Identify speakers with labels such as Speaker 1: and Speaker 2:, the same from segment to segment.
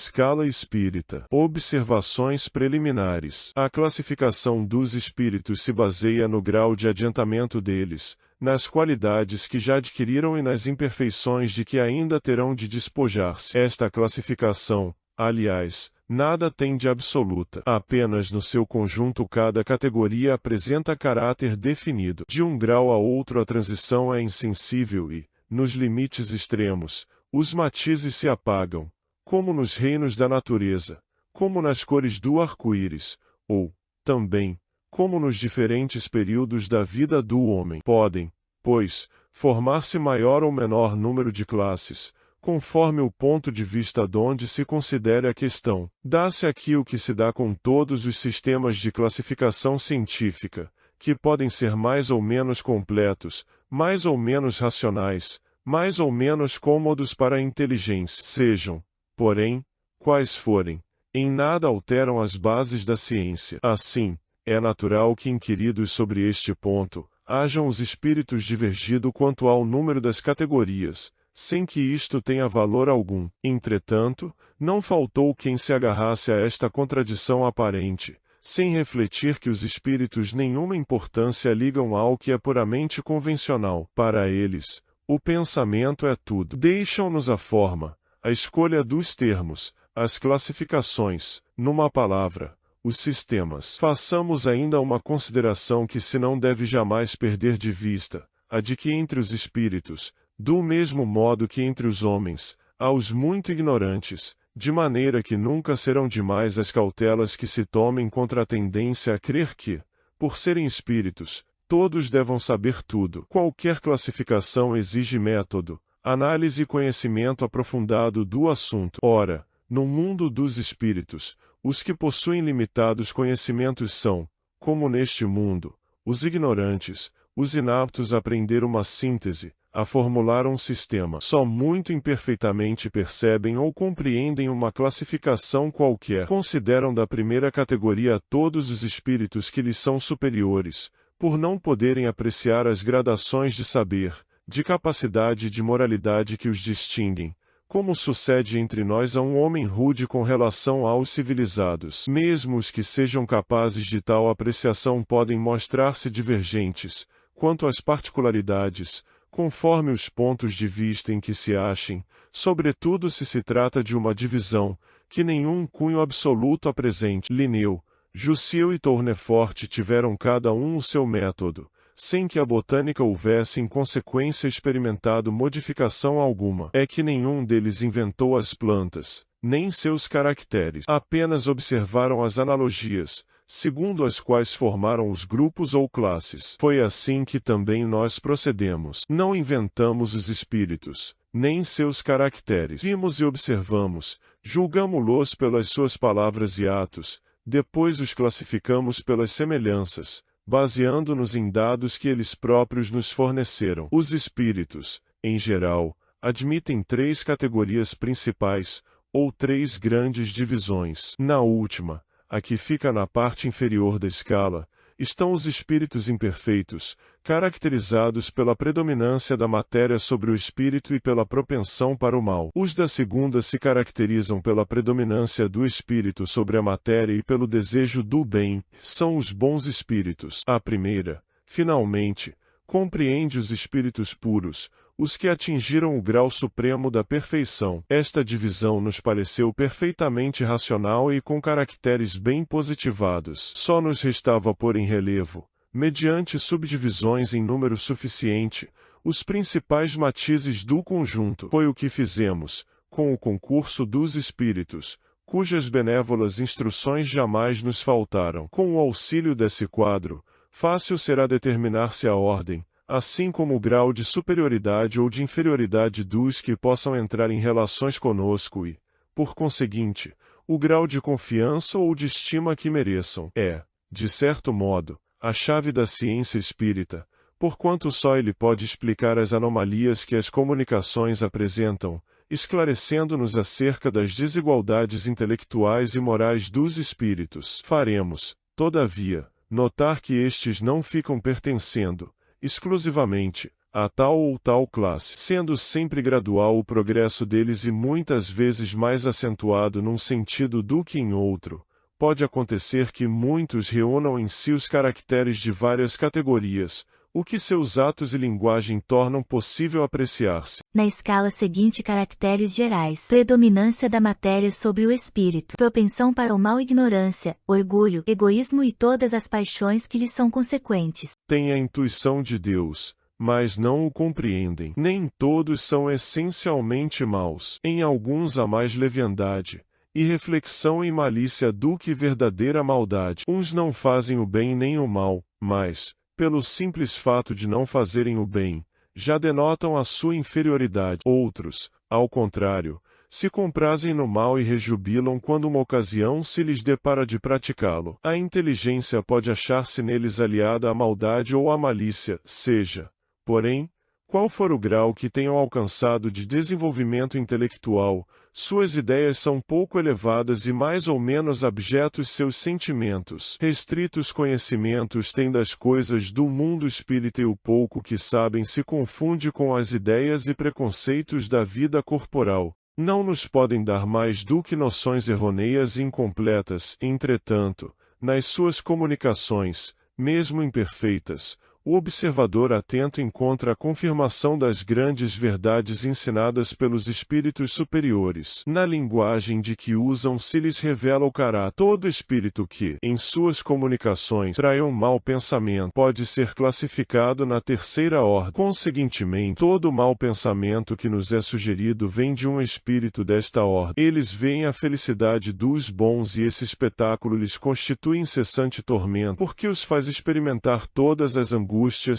Speaker 1: Escala espírita. Observações preliminares. A classificação dos espíritos se baseia no grau de adiantamento deles, nas qualidades que já adquiriram e nas imperfeições de que ainda terão de despojar-se. Esta classificação, aliás, nada tem de absoluta. Apenas no seu conjunto cada categoria apresenta caráter definido. De um grau a outro a transição é insensível e, nos limites extremos, os matizes se apagam, como nos reinos da natureza, como nas cores do arco-íris, ou, também, como nos diferentes períodos da vida do homem. Podem, pois, formar-se maior ou menor número de classes, conforme o ponto de vista donde se considere a questão. Dá-se aqui o que se dá com todos os sistemas de classificação científica, que podem ser mais ou menos completos, mais ou menos racionais, mais ou menos cômodos para a inteligência. Sejam, porém, quais forem, em nada alteram as bases da ciência. Assim, é natural que inquiridos sobre este ponto, hajam os espíritos divergido quanto ao número das categorias, sem que isto tenha valor algum. Entretanto, não faltou quem se agarrasse a esta contradição aparente, sem refletir que os espíritos nenhuma importância ligam ao que é puramente convencional. Para eles, o pensamento é tudo. Deixam-nos a forma, a escolha dos termos, as classificações, numa palavra, os sistemas. Façamos ainda uma consideração que se não deve jamais perder de vista, a de que entre os espíritos, do mesmo modo que entre os homens, há os muito ignorantes, de maneira que nunca serão demais as cautelas que se tomem contra a tendência a crer que, por serem espíritos, todos devam saber tudo. Qualquer classificação exige método, análise e conhecimento aprofundado do assunto. Ora, no mundo dos espíritos, os que possuem limitados conhecimentos são, como neste mundo, os ignorantes, os inaptos a aprender uma síntese, a formular um sistema. Só muito imperfeitamente percebem ou compreendem uma classificação qualquer. Consideram da primeira categoria todos os espíritos que lhes são superiores, por não poderem apreciar as gradações de saber, de capacidade e de moralidade que os distinguem, como sucede entre nós a um homem rude com relação aos civilizados. Mesmo os que sejam capazes de tal apreciação podem mostrar-se divergentes, quanto às particularidades, conforme os pontos de vista em que se achem, sobretudo se trata de uma divisão, que nenhum cunho absoluto apresente. Linneu, Jussieu e Tournefort tiveram cada um o seu método, sem que a botânica houvesse em consequência experimentado modificação alguma. É que nenhum deles inventou as plantas, nem seus caracteres. Apenas observaram as analogias, segundo as quais formaram os grupos ou classes. Foi assim que também nós procedemos. Não inventamos os espíritos, nem seus caracteres. Vimos e observamos, julgamo-los pelas suas palavras e atos, depois os classificamos pelas semelhanças, baseando-nos em dados que eles próprios nos forneceram. Os espíritos, em geral, admitem 3 categorias principais, ou 3 grandes divisões. Na última, a que fica na parte inferior da escala, estão os espíritos imperfeitos, caracterizados pela predominância da matéria sobre o espírito e pela propensão para o mal. Os da segunda se caracterizam pela predominância do espírito sobre a matéria e pelo desejo do bem, são os bons espíritos. A primeira, finalmente, compreende os espíritos puros, os que atingiram o grau supremo da perfeição. Esta divisão nos pareceu perfeitamente racional e com caracteres bem positivados. Só nos restava pôr em relevo, mediante subdivisões em número suficiente, os principais matizes do conjunto. Foi o que fizemos, com o concurso dos espíritos, cujas benévolas instruções jamais nos faltaram. Com o auxílio desse quadro, fácil será determinar-se a ordem, assim como o grau de superioridade ou de inferioridade dos que possam entrar em relações conosco e, por conseguinte, o grau de confiança ou de estima que mereçam. É, de certo modo, a chave da ciência espírita, porquanto só ele pode explicar as anomalias que as comunicações apresentam, esclarecendo-nos acerca das desigualdades intelectuais e morais dos espíritos. Faremos, todavia, notar que estes não ficam pertencendo, exclusivamente, a tal ou tal classe, sendo sempre gradual o progresso deles e muitas vezes mais acentuado num sentido do que em outro. Pode acontecer que muitos reúnam em si os caracteres de várias categorias, o que seus atos e linguagem tornam possível apreciar-se.
Speaker 2: Na escala seguinte, caracteres gerais: predominância da matéria sobre o espírito, propensão para o mal, ignorância, orgulho, egoísmo e todas as paixões que lhes são consequentes.
Speaker 1: Têm a intuição de Deus, mas não o compreendem. Nem todos são essencialmente maus. Em alguns há mais leviandade, irreflexão e malícia do que verdadeira maldade. Uns não fazem o bem nem o mal, mas, pelo simples fato de não fazerem o bem, já denotam a sua inferioridade. Outros, ao contrário, se comprazem no mal e rejubilam quando uma ocasião se lhes depara de praticá-lo. A inteligência pode achar-se neles aliada à maldade ou à malícia, seja, porém, qual for o grau que tenham alcançado de desenvolvimento intelectual, suas ideias são pouco elevadas e mais ou menos abjetos seus sentimentos. Restritos conhecimentos têm das coisas do mundo espírita e o pouco que sabem se confunde com as ideias e preconceitos da vida corporal. Não nos podem dar mais do que noções errôneas e incompletas. Entretanto, nas suas comunicações, mesmo imperfeitas, o observador atento encontra a confirmação das grandes verdades ensinadas pelos espíritos superiores. Na linguagem de que usam se lhes revela o caráter. Todo espírito que, em suas comunicações, trai um mau pensamento, pode ser classificado na terceira ordem. Conseguintemente, todo mau pensamento que nos é sugerido vem de um espírito desta ordem. Eles veem a felicidade dos bons e esse espetáculo lhes constitui incessante tormento, porque os faz experimentar todas as angústias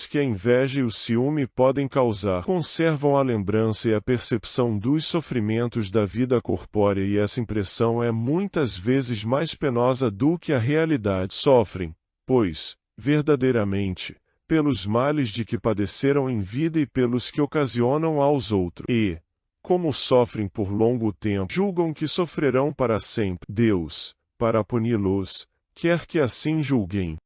Speaker 1: que a inveja e o ciúme podem causar. Conservam a lembrança e a percepção dos sofrimentos da vida corpórea e essa impressão é muitas vezes mais penosa do que a realidade. Sofrem, pois, verdadeiramente, pelos males de que padeceram em vida e pelos que ocasionam aos outros. E, como sofrem por longo tempo, julgam que sofrerão para sempre. Deus, para puni-los, quer que assim julguem.